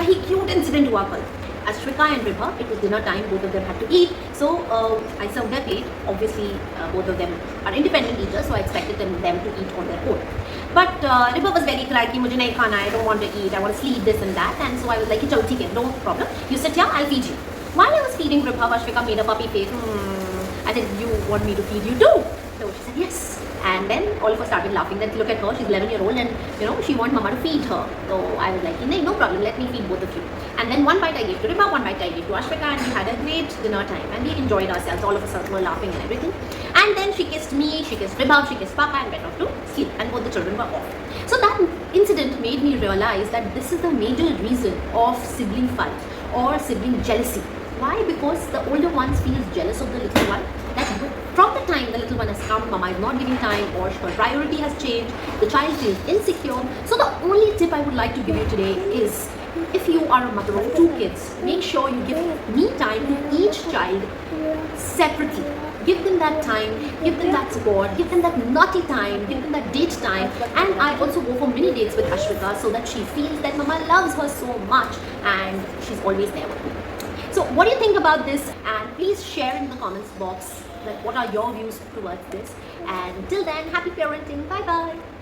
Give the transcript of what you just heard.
kahi cute incident hua kal. Ashwika and Ribha, it was dinner time, both of them had to eat. So I served their plate. Obviously, both of them are independent eaters, so I expected them to eat on their own. But Ribha was very cry ki mujhe nahi khana, I don't want to eat, I want to sleep, this and that. And so I was like, chalo theek hai, no problem. You sit here, I'll feed you. While I was feeding Ribha, Ashwika made a puppy face. I said, you want me to feed you too? So she said, yes. And then all of us started laughing. Then look at her, she's 11-year-old and she wants mama to feed her. So I was like, no problem, let me feed both of you. And then one bite I gave to Ribha, one bite I gave to Ashwika, and we had a great dinner time and we enjoyed ourselves. All of us were laughing and everything. And then she kissed me, she kissed Ribha, she kissed Papa and went off to sleep, and both the children were off. So that incident made me realize that this is the major reason of sibling fight or sibling jealousy. Why? Because the older ones feel jealous of the little one. That from the time the little one has come, mama is not giving time, or her priority has changed, the child feels insecure. So the only tip I would like to give you today is, if you are a mother of 2 kids, make sure you give me time to each child separately. Give them that time, give them that support, give them that naughty time, give them that date time. And I also go for mini dates with Ashwika so that she feels that mama loves her so much and she's always there with me. So what do you think about this? And please share in the comments box that what are your views towards this. And till then, happy parenting. Bye bye.